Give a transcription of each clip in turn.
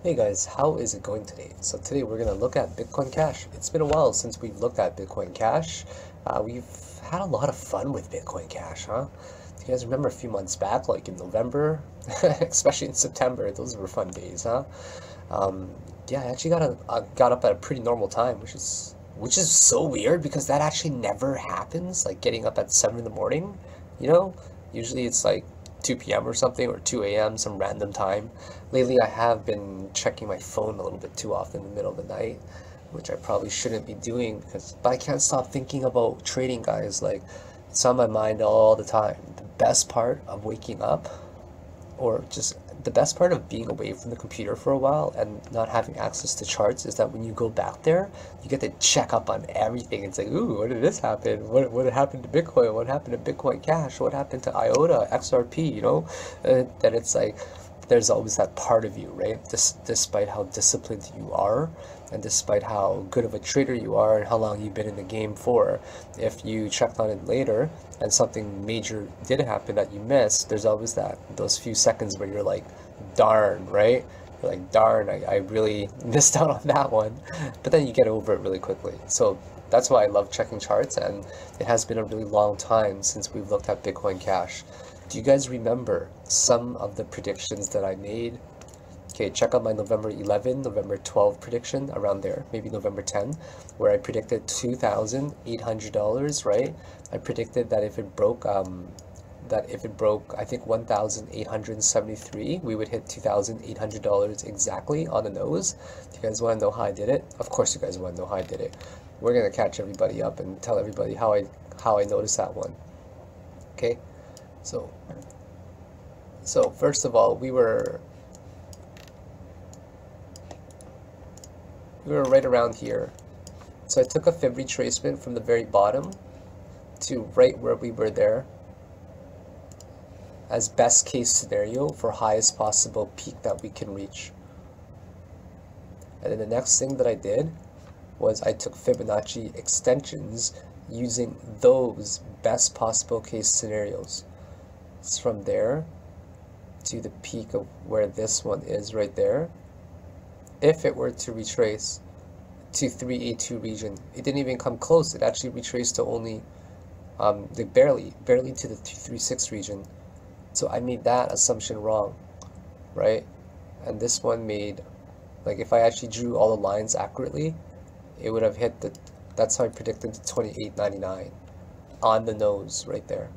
Hey guys, how is it going today? So today we're going to look at Bitcoin Cash. It's been a while since we've looked at Bitcoin Cash. We've had a lot of fun with Bitcoin Cash, huh? Do you guys remember a few months back, like in November, especially in September? Those were fun days, huh? Um, yeah, I actually got up at a pretty normal time, which is so weird because that actually never happens. Like getting up at 7 in the morning, you know? Usually it's like 2 p.m. or something, or 2 a.m., some random time. Lately, I have been checking my phone a little bit too often in the middle of the night, which I probably shouldn't be doing but I can't stop thinking about trading, guys. Like, it's on my mind all the time. The best part of waking up, or just the best part of being away from the computer for a while and not having access to charts, is that when you go back there, you get to check up on everything. It's like, ooh, what did this happen? What happened to Bitcoin? What happened to Bitcoin Cash? What happened to IOTA, XRP, you know? That it's like, there's always that part of you, right? Despite how disciplined you are, and despite how good of a trader you are and how long you've been in the game for, if you checked on it later and something major did happen that you missed, there's always those few seconds where you're like, darn, right? You're like, darn, I really missed out on that one. But then you get over it really quickly. So that's why I love checking charts, and it has been a really long time since we've looked at Bitcoin Cash. Do you guys remember some of the predictions that I made? Okay, check out my November 11, November 12 prediction, around there, maybe November 10, where I predicted $2,800, right? I predicted that if it broke, I think 1,873, we would hit $2,800 exactly on the nose. Do you guys want to know how I did it? Of course you guys want to know how I did it. We're gonna catch everybody up and tell everybody how I noticed that one. Okay, so first of all, we were right around here. So I took a fib retracement from the very bottom to right where we were there, as best case scenario for highest possible peak that we can reach. And then the next thing that I did was I took Fibonacci extensions using those best possible case scenarios. It's from there to the peak of where this one is right there. If it were to retrace to 382 region, it didn't even come close. It actually retraced to only barely to the 236 region. So I made that assumption wrong, right? And this one made, like, if I actually drew all the lines accurately, it would have hit that's how I predicted the 28.99 on the nose right there.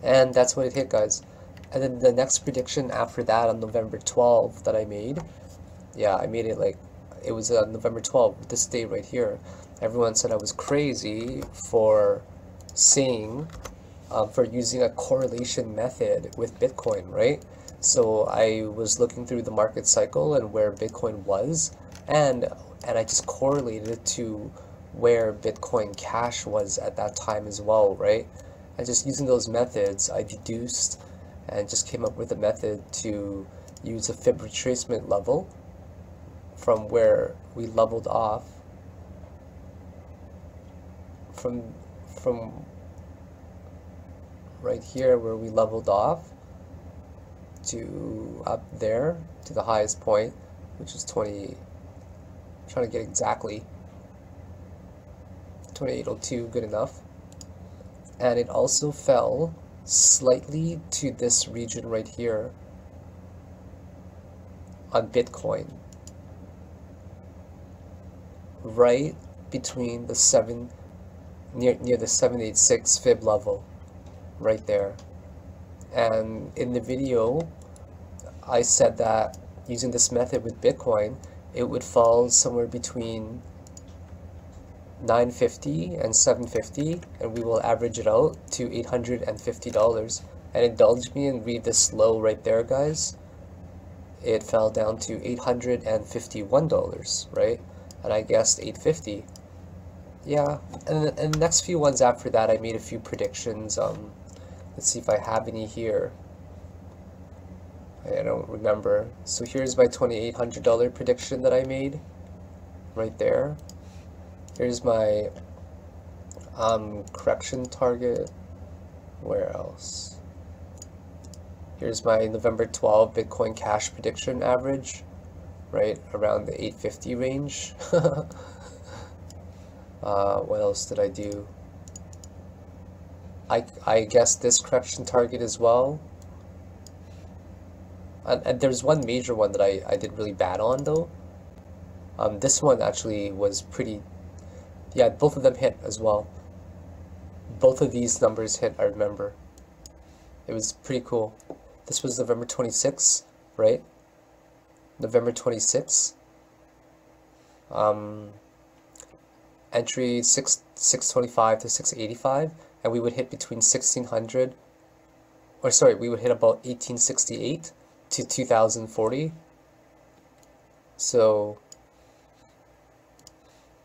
And that's what it hit, guys. And then the next prediction after that on November 12 that I made, yeah, I made it like, it was November 12th, this day right here. Everyone said I was crazy for saying, for using a correlation method with Bitcoin, right? So I was looking through the market cycle and where Bitcoin was, and I just correlated it to where Bitcoin Cash was at that time as well, right? And just using those methods, I deduced and just came up with a method to use a fib retracement level from where we leveled off from right here where we leveled off to up there to the highest point, which is 20, I'm trying to get exactly 2802, good enough. And it also fell slightly to this region right here on Bitcoin, right between the near the 786 fib level right there. And in the video I said that using this method with Bitcoin, it would fall somewhere between 950 and 750, and we will average it out to $850. And indulge me and read this low right there, guys. It fell down to $851, right? And I guessed 850. Yeah, and the next few ones after that, I made a few predictions. Let's see if I have any here. I don't remember. So here's my $2,800 prediction that I made, right there. Here's my correction target. Where else? Here's my November 12 Bitcoin Cash prediction average. right around the 850 range. What else did I do? I guess this correction target as well. And there's one major one that I did really bad on though. This one actually was pretty, yeah, both of them hit as well. Both of these numbers hit, I remember. It was pretty cool. This was November 26th, right? November 26th. Entry 625 to 685, and we would hit between 1600, or sorry, we would hit about 1868 to 2040. So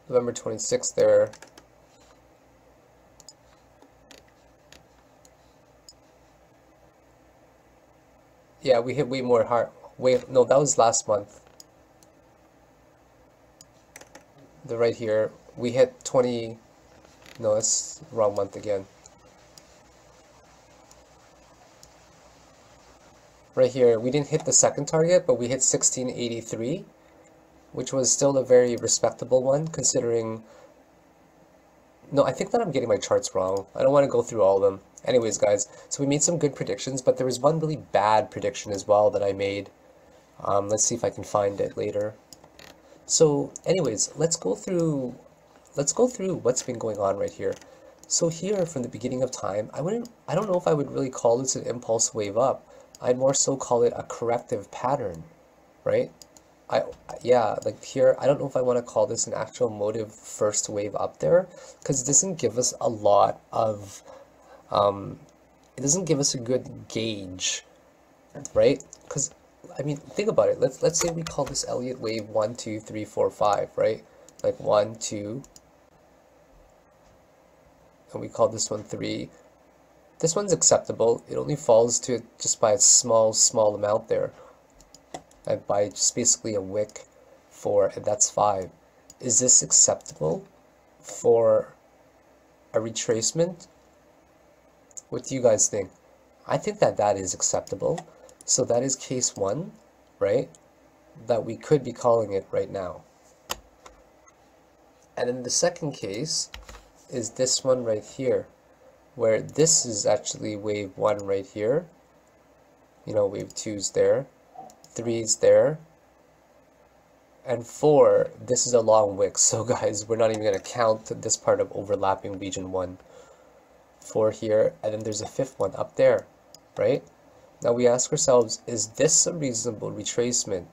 November 26th there. Yeah, we hit way more hard. Wait, no, that was last month. The right here, we hit 20. No, that's the wrong month again. Right here, we didn't hit the second target, but we hit 1683, which was still a very respectable one considering. No, I think that I'm getting my charts wrong. I don't want to go through all of them. Anyways, guys, so we made some good predictions, but there was one really bad prediction as well that I made. Let's see if I can find it later. So anyways, let's go through what's been going on right here. So here from the beginning of time, I don't know if I would really call this an impulse wave up. I'd more so call it a corrective pattern, right? Yeah, like here, I don't know if I want to call this an actual motive first wave up there, because it doesn't give us a lot of, it doesn't give us a good gauge, right? Because, I mean, think about it. Let's say we call this Elliott wave 1, 2, 3, 4, 5, right? Like 1, 2, and we call this one 3. This one's acceptable. It only falls to it just by a small amount there. And by just basically a wick 4, and that's 5. Is this acceptable for a retracement? What do you guys think? I think that that is acceptable. So that is case 1, right? That we could be calling it right now. And then the second case is this one right here, where this is actually wave 1 right here. You know, wave 2's there. 3's there, and 4, this is a long wick, so guys, we're not even going to count this part of overlapping region 1. 4 here, and then there's a 5th one up there, right? Now we ask ourselves, is this a reasonable retracement,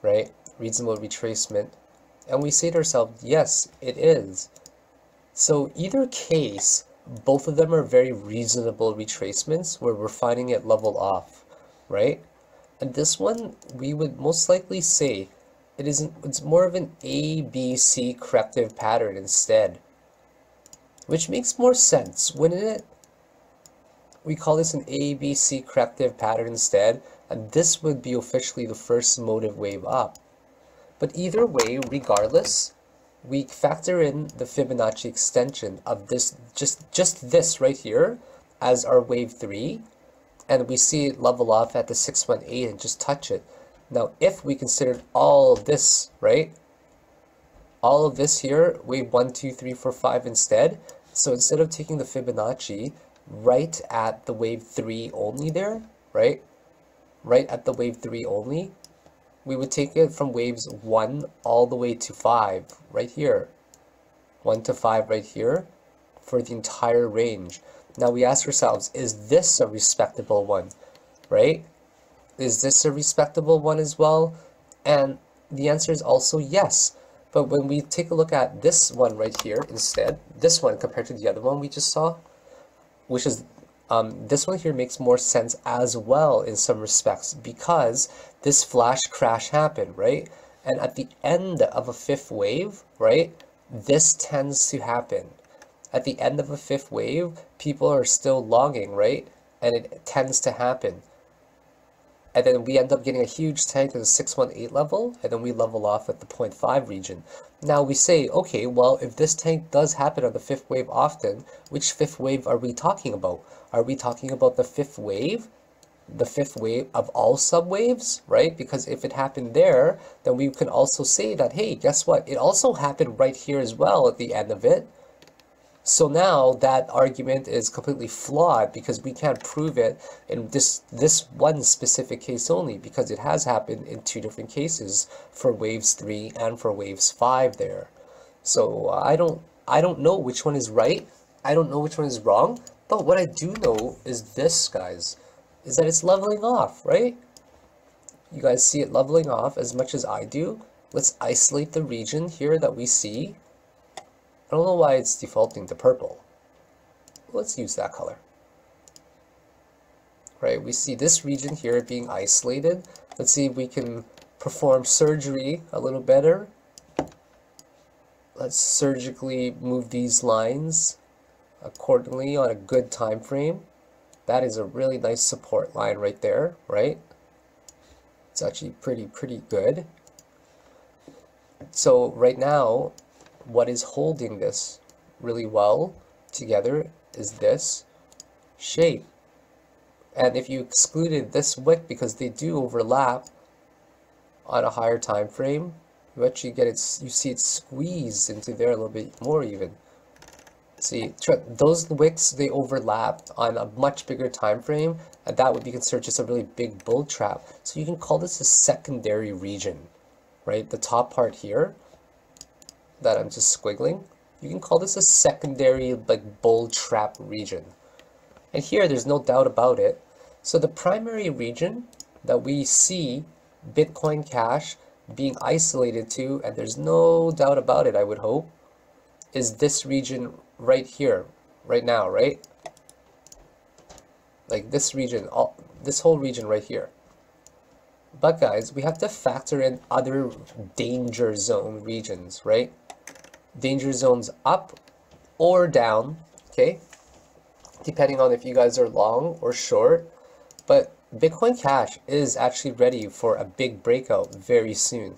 right? Reasonable retracement, and we say to ourselves, yes, it is. So either case, both of them are very reasonable retracements where we're finding it level off, right? And this one, we would most likely say it's more of an ABC corrective pattern instead, which makes more sense, wouldn't it? We call this an ABC corrective pattern instead, and this would be officially the first motive wave up. But either way, regardless, we factor in the Fibonacci extension of this, just this right here as our wave 3. And we see it level off at the 618 and just touch it. Now, if we considered all of this, right? All of this here, wave 1, 2, 3, 4, 5 instead. So instead of taking the Fibonacci right at the wave 3 only there, right? Right at the wave 3 only, we would take it from waves 1 all the way to 5, right here. 1 to 5 right here for the entire range. Now we ask ourselves, is this a respectable one, right? Is this a respectable one as well? And the answer is also yes. But when we take a look at this one right here instead, this one compared to the other one we just saw, which is, this one here makes more sense as well in some respects because this flash crash happened, right? And at the end of a 5th wave, right, this tends to happen. At the end of a 5th wave, people are still logging, right? And it tends to happen. And then we end up getting a huge tank at the 618 level, and then we level off at the 0.5 region. Now we say, okay, well, if this tank does happen on the 5th wave often, which 5th wave are we talking about? Are we talking about the 5th wave the fifth wave of all subwaves, right? Because if it happened there, then we can also say that, hey, guess what? It also happened right here as well at the end of it. So now that argument is completely flawed because we can't prove it in this one specific case only, because it has happened in two different cases for waves 3 and for waves 5 there. So I don't know which one is right. I don't know which one is wrong. But what I do know is this, guys, is that it's leveling off, right? You guys see it leveling off as much as I do. Let's isolate the region here that we see. I don't know why it's defaulting to purple. Let's use that color. Right, we see this region here being isolated. Let's see if we can perform surgery a little better. Let's surgically move these lines accordingly on a good time frame. That is a really nice support line right there, right? It's actually pretty good. So right now, what is holding this really well together is this shape. And if you excluded this wick, because they do overlap on a higher time frame, you actually get it, you see it squeezed into there a little bit more even. See, those wicks, they overlapped on a much bigger time frame, and that would be considered just a really big bull trap. So you can call this a secondary region, right? The top part here that I'm just squiggling, you can call this a secondary like bull trap region. And here there's no doubt about it. So the primary region that we see Bitcoin Cash being isolated to, and there's no doubt about it, I would hope, is this region right here, right now, right? Like this region, this whole region right here. But guys, we have to factor in other danger zone regions, right? Danger zones up or down, okay? Depending on if you guys are long or short. But Bitcoin Cash is actually ready for a big breakout very soon.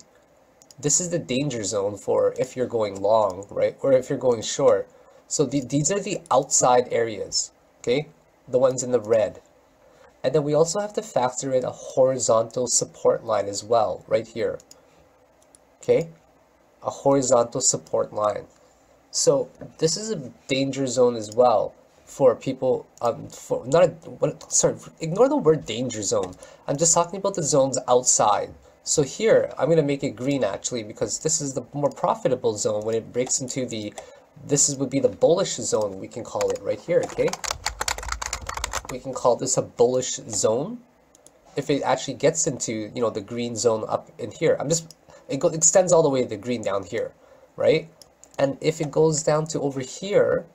This is the danger zone for if you're going long, right? Or if you're going short. So these are the outside areas, okay? The ones in the red. And then we also have to factor in a horizontal support line as well, right here, okay? A horizontal support line. So this is a danger zone as well for people, ignore the word danger zone. I'm just talking about the zones outside. So here, I'm going to make it green actually, because this is the more profitable zone when it breaks into the, would be the bullish zone, we can call it right here, okay? We can call this a bullish zone if it actually gets into, you know, the green zone up in here. It extends all the way to the green down here, right? And if it goes down to over here,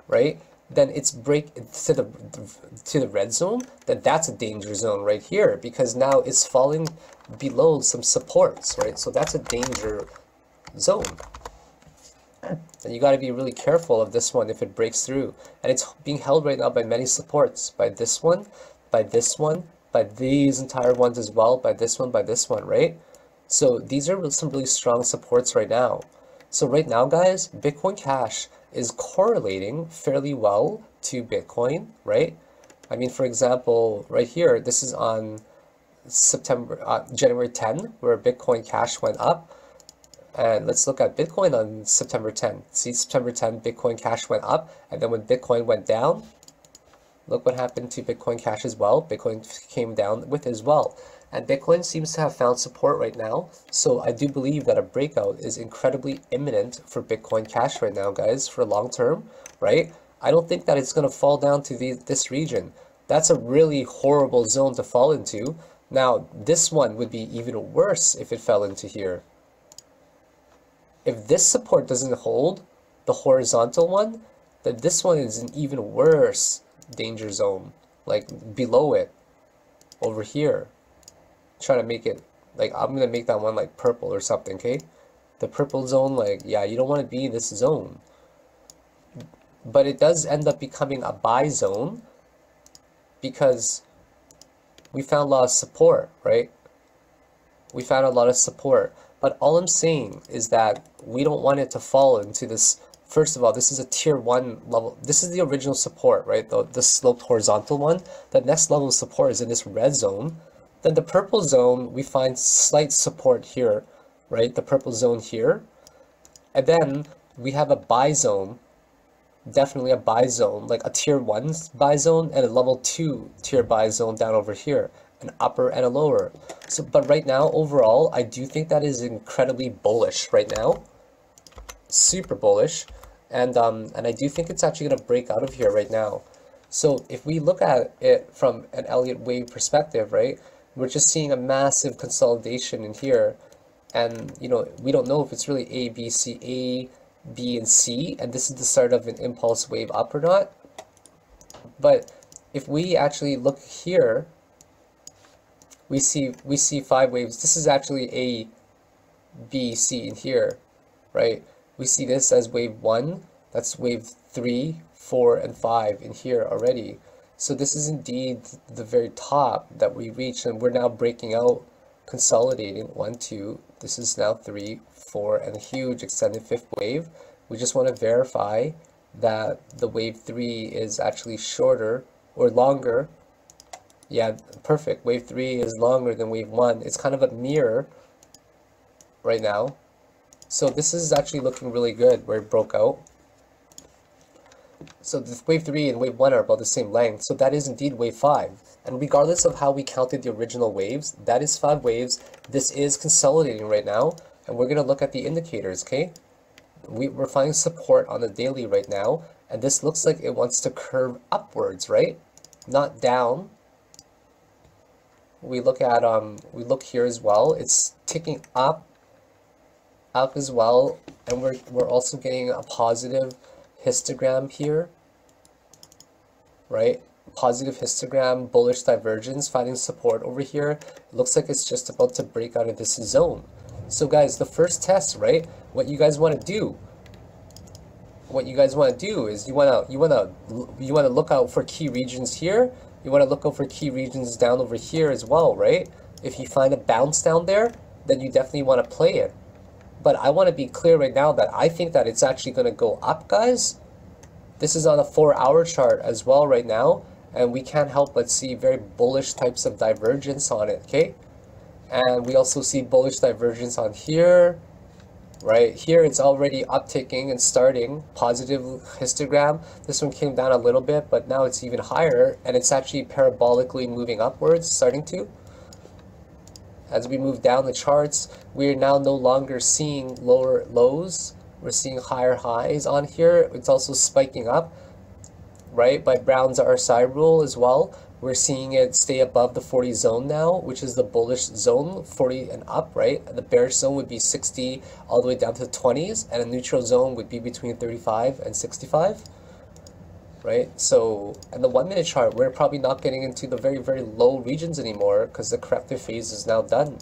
right, then it's break to the red zone, then that's a danger zone right here, because now it's falling below some supports, right? So that's a danger zone. And you got to be really careful of this one if it breaks through. And it's being held right now by many supports, by this one, by this one, by these entire ones as well, by this one, right? So these are some really strong supports right now. So right now, guys, Bitcoin Cash is correlating fairly well to Bitcoin, right? I mean, for example, right here, this is on January 10, where Bitcoin Cash went up. And let's look at Bitcoin on September 10. See, September 10, Bitcoin Cash went up, and then when Bitcoin went down, look what happened to Bitcoin Cash as well. Bitcoin came down with it as well. And Bitcoin seems to have found support right now. So I do believe that a breakout is incredibly imminent for Bitcoin Cash right now, guys, for long term, right? I don't think that it's going to fall down to this region. That's a really horrible zone to fall into. Now, this one would be even worse if it fell into here. If this support doesn't hold, the horizontal one, then this one is an even worse danger zone, like below it, over here. Try to make it, like, I'm going to make that one like purple or something, okay? The purple zone, like, yeah, you don't want to be in this zone. But it does end up becoming a buy zone because we found a lot of support, right? We found a lot of support. But all I'm saying is that we don't want it to fall into this first of all, this is a tier 1 level. This is the original support, right? The sloped horizontal one. The next level of support is in this red zone. Then the purple zone, we find slight support here, right? The purple zone here. And then we have a buy zone, definitely a buy zone, like a tier 1 buy zone and a level 2 tier buy zone down over here, an upper and a lower. So, but right now, overall, I do think that is incredibly bullish right now, super bullish, and I do think it's actually going to break out of here right now. So if we look at it from an Elliott wave perspective, right, we're just seeing a massive consolidation in here, and you know, we don't know if it's really A, B, C, A, B, and C, and this is the start of an impulse wave up or not. But if we actually look here, we see 5 waves. This is actually A, B, C in here, right? We see this as wave 1, that's wave 3, 4, and 5 in here already. So this is indeed the very top that we reached, and we're now breaking out, consolidating. 1, 2, this is now 3, 4, and a huge extended 5th wave. We just want to verify that the wave 3 is actually shorter or longer. Yeah, perfect. Wave 3 is longer than wave 1. It's kind of a mirror right now. So this is actually looking really good where it broke out. So this wave 3 and wave 1 are about the same length. So that is indeed wave 5. And regardless of how we counted the original waves, that is 5 waves. This is consolidating right now. And we're going to look at the indicators, okay? We're finding support on the daily right now. And this looks like it wants to curve upwards, right? Not down. We look at, we look here as well. It's ticking up as well. And we're also getting a positive histogram here, right? Positive histogram, bullish divergence, finding support over here. It looks like it's just about to break out of this zone. So guys, the first test, right? What you guys want to do is you want to look out for key regions here. You want to look out for key regions down over here as well, right? If you find a bounce down there, then you definitely want to play it. But I want to be clear right now that I think that it's actually going to go up, guys. This is on a 4-hour chart as well right now, and we can't help but see very bullish types of divergence on it, okay? And we also see bullish divergence on here. Right here, it's already upticking and starting positive histogram. This one came down a little bit, but now it's even higher, and it's actually parabolically moving upwards, starting to. As we move down the charts, we are now no longer seeing lower lows. We're seeing higher highs on here. It's also spiking up, right, by Brown's RSI rule as well. We're seeing it stay above the 40 zone now, which is the bullish zone, 40 and up, right? The bearish zone would be 60 all the way down to the 20s, and a neutral zone would be between 35 and 65, right? So, and the 1 minute chart, we're probably not getting into the very, very low regions anymore because the corrective phase is now done.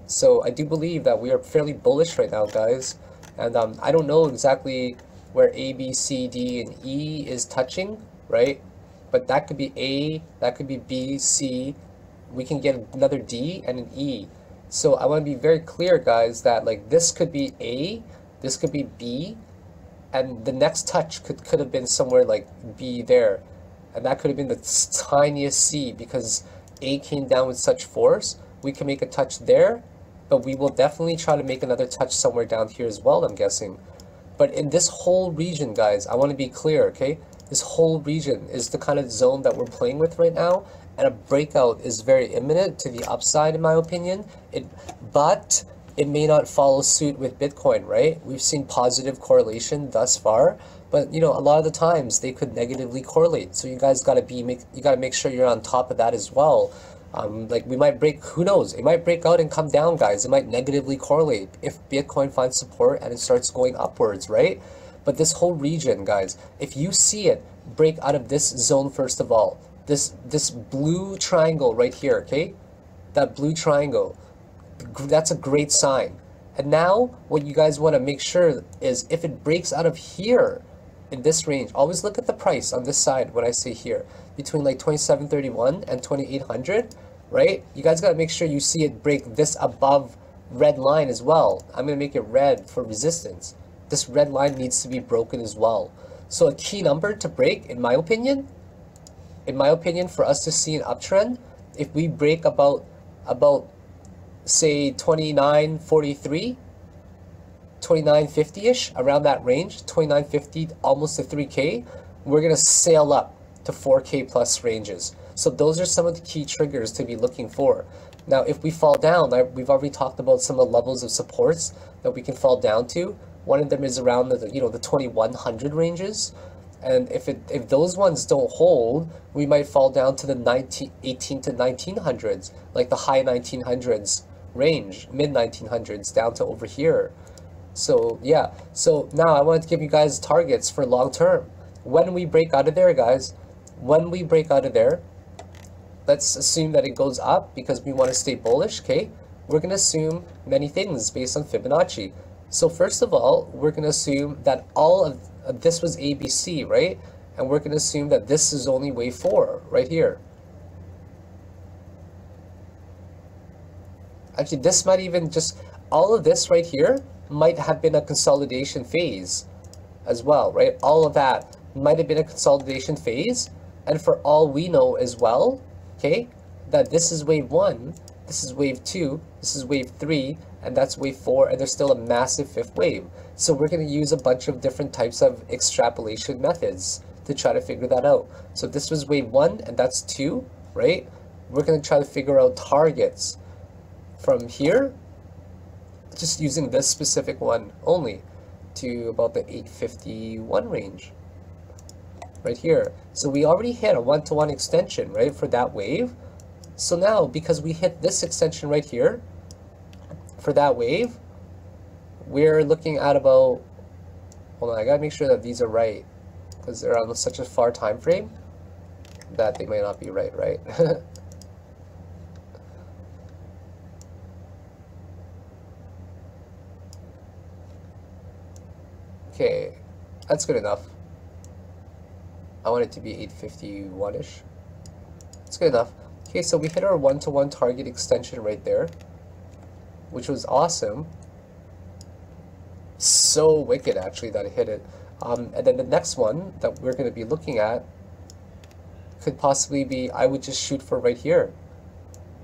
So I do believe that we are fairly bullish right now, guys. And I don't know exactly where A, B, C, D, and E is touching, right? But that could be A, that could be B, C. We can get another D and an E. So I want to be very clear, guys, that like this could be A, this could be B, and the next touch could have been somewhere like B there. And that could have been the tiniest C because A came down with such force. We can make a touch there, but we will definitely try to make another touch somewhere down here as well, I'm guessing. But in this whole region, guys, I want to be clear, okay? This whole region is the kind of zone that we're playing with right now, and a breakout is very imminent to the upside, in my opinion. But it may not follow suit with Bitcoin, right? We've seen positive correlation thus far, but you know, a lot of the times they could negatively correlate. So you guys gotta make sure you're on top of that as well. Like we might break, who knows? It might break out and come down, guys. It might negatively correlate if Bitcoin finds support and it starts going upwards, right? But this whole region, guys, if you see it break out of this zone, first of all, this blue triangle right here, okay? That blue triangle, that's a great sign. And now what you guys want to make sure is if it breaks out of here in this range, always look at the price on this side when I say here, between like 2731 and 2800, right? You guys got to make sure you see it break this above red line as well. I'm going to make it red for resistance. this red line needs to be broken as well. So a key number to break, in my opinion, for us to see an uptrend, if we break about say 29.43, 29.50-ish, around that range, 29.50 almost to 3K, we're gonna sail up to 4K plus ranges. So those are some of the key triggers to be looking for. Now, if we fall down, we've already talked about some of the levels of supports that we can fall down to. One of them is around the the 2100 ranges, and if those ones don't hold, we might fall down to the 18 to 1900s, like the high 1900s range, mid 1900s, down to over here. So yeah, so now I wanted to give you guys targets for long term. When we break out of there, guys, when we break out of there, let's assume that it goes up because we want to stay bullish, okay? We're going to assume many things based on Fibonacci. So first of all, we're going to assume that all of this was ABC, right? And we're going to assume that this is only wave 4 right here. Actually, this might even just, all of this right here might have been a consolidation phase as well, right? All of that might have been a consolidation phase. And for all we know as well, okay, that this is wave 1, this is wave 2, this is wave 3, and that's wave 4, and there's still a massive 5th wave. So we're going to use a bunch of different types of extrapolation methods to try to figure that out. So this was wave 1, and that's 2, right? We're going to try to figure out targets from here, just using this specific one only, to about the 851 range right here. So we already hit a one-to-one extension, right, for that wave. So now, because we hit this extension right here for that wave, we're looking at about, hold on, I gotta make sure that these are right, because they're on such a far time frame that they might not be right, right? Okay, that's good enough. I want it to be 851-ish. It's good enough. Okay, so we hit our one-to-one target extension right there, which was awesome. So wicked, actually, that it hit it. And then the next one that we're going to be looking at could possibly be, I would just shoot for right here.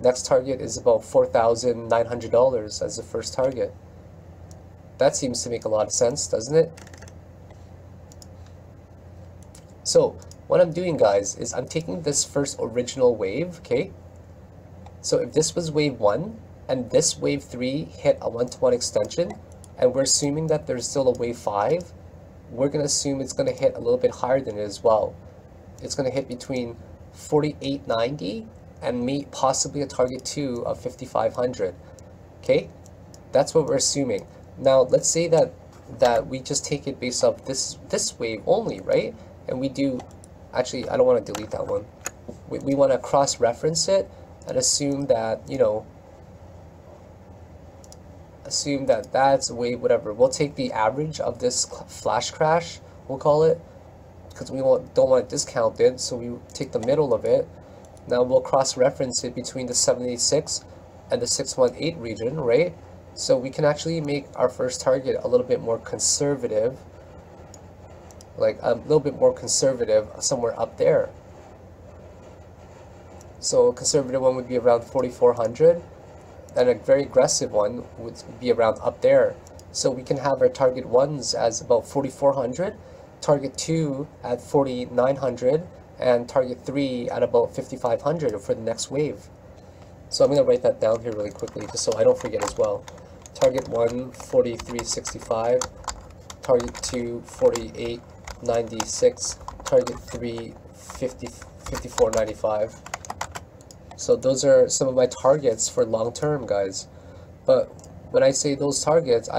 Next target is about $4,900 as the first target. That seems to make a lot of sense, doesn't it? So what I'm doing, guys, is I'm taking this first original wave, okay? So if this was wave 1 and this wave 3 hit a one-to-one extension, and we're assuming that there's still a wave 5, we're going to assume it's going to hit a little bit higher than it as well. It's going to hit between 4890 and possibly a target 2 of 5500. Okay? That's what we're assuming. Now, let's say that we just take it based off this wave only, right? And we do, actually, I don't want to delete that one. We want to cross-reference it and assume that, assume that that's wave whatever. We'll take the average of this flash crash, we'll call it, because we don't want to discount it, so we take the middle of it. Now we'll cross-reference it between the 786 and the 618 region, right? So we can actually make our first target a little bit more conservative, like a little bit more conservative somewhere up there. So a conservative one would be around 4400, and a very aggressive one would be around up there. So we can have our target 1s as about 4400, target 2 at 4900, and target 3 at about 5500 for the next wave. So I'm going to write that down here really quickly just so I don't forget as well. Target 1, 4365, target 2, 4896, target 3, 5495. So those are some of my targets for long term, guys. But when I say those targets,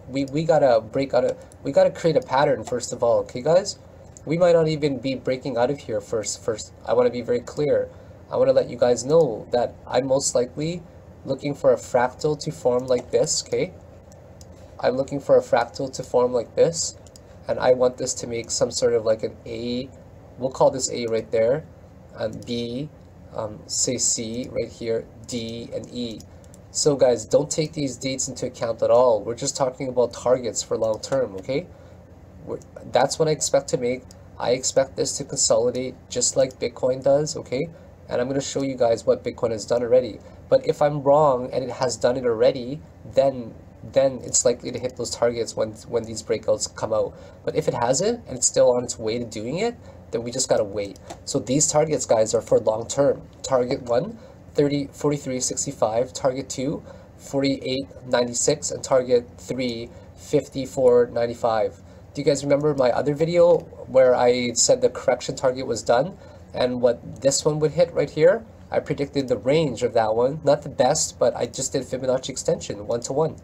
we gotta break out of, we gotta create a pattern first of all, okay, guys? We might not even be breaking out of here first. I want to be very clear. I want to let you guys know that I'm most likely looking for a fractal to form like this, okay? I'm looking for a fractal to form like this, and I want this to make some sort of like an A, we'll call this A right there, and B, say C right here, D and E. So guys, don't take these dates into account at all. We're just talking about targets for long term, okay? That's what I expect to make. I expect this to consolidate just like Bitcoin does, okay? And I'm going to show you guys what Bitcoin has done already. But if I'm wrong and it has done it already, then it's likely to hit those targets when these breakouts come out. But if it hasn't and it's still on its way to doing it, then we just got to wait. So these targets, guys, are for long term. Target 1, 43.65, target 2, 48.96, and target 3, 54.95. Do you guys remember my other video where I said the correction target was done and what this one would hit right here? I predicted the range of that one, not the best, but I just did Fibonacci extension 1-to-1,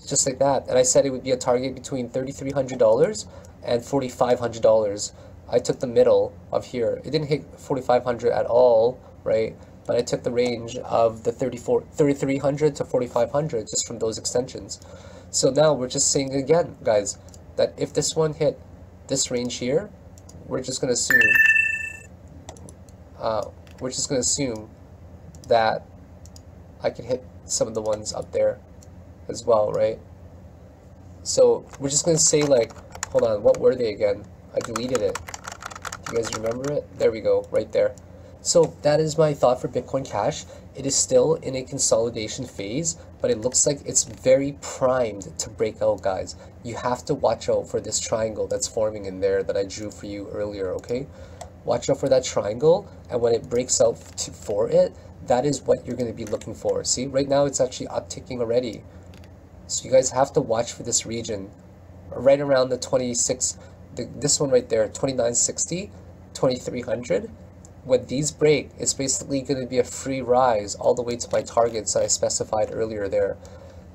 just like that. And I said it would be a target between $3,300 and $4,500. I took the middle of here. It didn't hit 4,500 at all, right? But I took the range of the 3,300 to 4,500 just from those extensions. So now we're just saying again, guys, that if this one hit this range here, we're just going to assume that I can hit some of the ones up there as well, right? So we're just going to say, like, hold on, what were they again? I deleted it. Do you guys remember it? There we go, right there. So that is my thought for Bitcoin Cash. It is still in a consolidation phase, but it looks like it's very primed to break out, guys. You have to watch out for this triangle that's forming in there that I drew for you earlier, okay? Watch out for that triangle, and when it breaks out for it, that is what you're going to be looking for. See, right now it's actually upticking already. So you guys have to watch for this region right around the 26, this one right there, 2960, 2300. When these break, it's basically going to be a free rise all the way to my targets that I specified earlier there.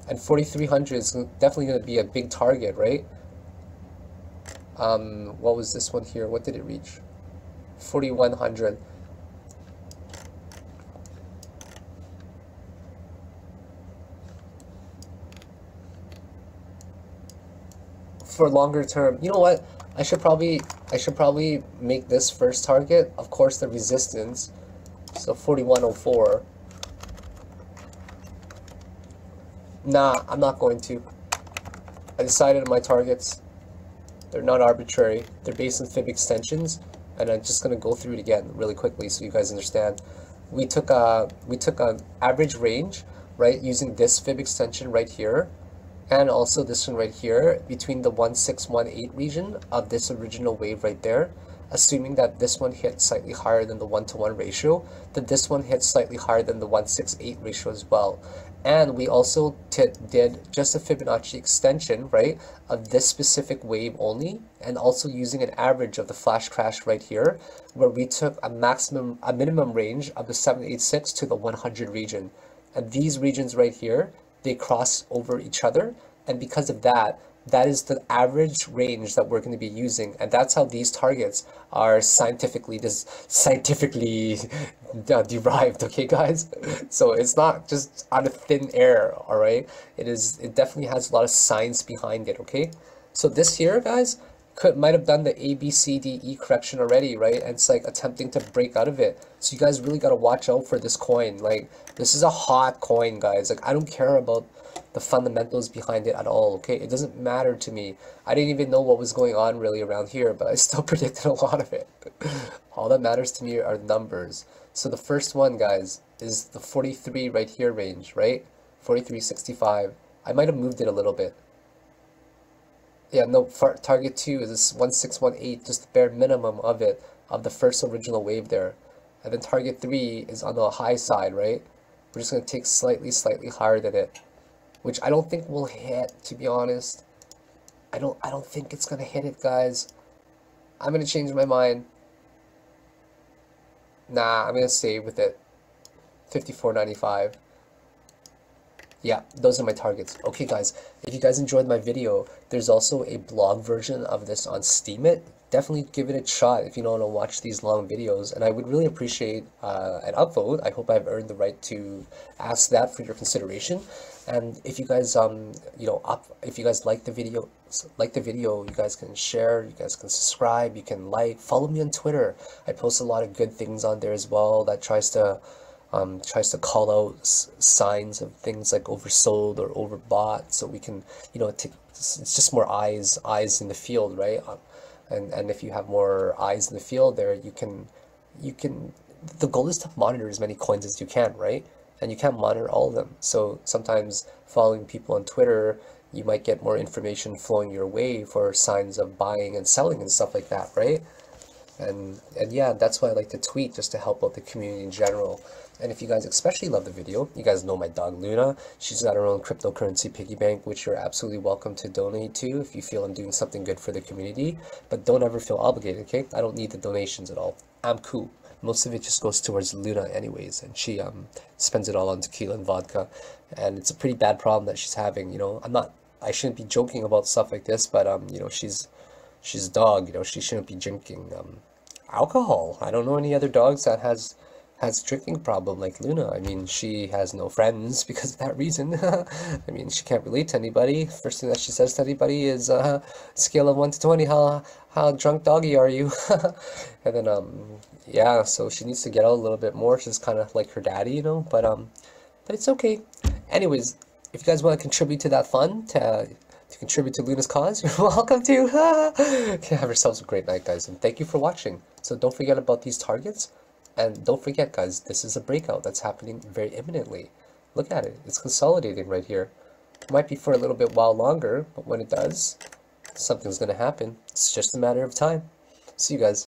And 4,300 is definitely going to be a big target, right? What was this one here? What did it reach? 4,100. For longer term, you know what? I should probably make this first target, of course, the resistance. So 4104. Nah, I'm not going to. I decided on my targets. They're not arbitrary. They're based on fib extensions, and I'm just gonna go through it again really quickly so you guys understand. We took an average range, right, using this fib extension right here, and also this one right here between the 1618 region of this original wave right there, assuming that this one hit slightly higher than the 1-to-1 ratio, that this one hit slightly higher than the 168 ratio as well. And we also did just a Fibonacci extension, right, of this specific wave only, and also using an average of the flash crash right here, where we took a minimum range of the 786 to the 100 region. And these regions right here, they cross over each other, and because of that, that is the average range that we're going to be using, and that's how these targets are scientifically derived, okay guys? So it's not just out of thin air, all right? It definitely has a lot of science behind it, okay? So this here, guys, might have done the A, B, C, D, E correction already, right? And it's like attempting to break out of it. So you guys really got to watch out for this coin. Like, this is a hot coin, guys. Like, I don't care about the fundamentals behind it at all, okay? It doesn't matter to me. I didn't even know what was going on really around here, but I still predicted a lot of it. All that matters to me are numbers. So the first one, guys, is the 43 right here range, right? 43.65. I might have moved it a little bit. Yeah, no, target 2 is this 1618, just the bare minimum of it, of the first original wave there. And then target 3 is on the high side, right? We're just going to take slightly higher than it, which I don't think will hit, to be honest. I don't think it's going to hit it, guys. I'm going to change my mind. Nah, I'm going to stay with it. 54.95. Yeah, those are my targets. Okay, guys, if you guys enjoyed my video, there's also a blog version of this on steemit. Definitely give it a shot if you don't want to watch these long videos, and I would really appreciate an upvote. I hope I've earned the right to ask that for your consideration. And if you guys if you guys like the video, you guys can share, you guys can subscribe, you can follow me on Twitter. I post a lot of good things on there as well that tries to tries to call out signs of things like oversold or overbought, so we can, it's just more eyes in the field, right? And if you have more eyes in the field there, you can the goal is to monitor as many coins as you can, right? And you can't monitor all of them. So sometimes following people on Twitter, you might get more information flowing your way for signs of buying and selling and stuff like that, right? And yeah, that's why I like to tweet, just to help out the community in general. And if you guys especially love the video, you guys know my dog Luna. She's got her own cryptocurrency piggy bank, which you're absolutely welcome to donate to if you feel I'm doing something good for the community. But don't ever feel obligated, okay? I don't need the donations at all. I'm cool. Most of it just goes towards Luna anyways, and she spends it all on tequila and vodka. And it's a pretty bad problem that she's having, I shouldn't be joking about stuff like this, but she's a dog, she shouldn't be drinking alcohol. I don't know any other dogs that has a drinking problem like Luna. I mean, she has no friends because of that reason. I mean, she can't relate to anybody. First thing that she says to anybody is scale of 1 to 20, how drunk doggy are you? And then yeah, so she needs to get out a little bit more. She's kind of like her daddy, but it's okay. Anyways, if you guys want to contribute to that fund, to contribute to Luna's cause, you're welcome to. Have yourselves a great night, guys, and thank you for watching. So don't forget about these targets, and don't forget, guys, this is a breakout that's happening very imminently. Look at it, it's consolidating right here. It might be for a little bit while longer, but when it does, something's going to happen. It's just a matter of time. See you guys.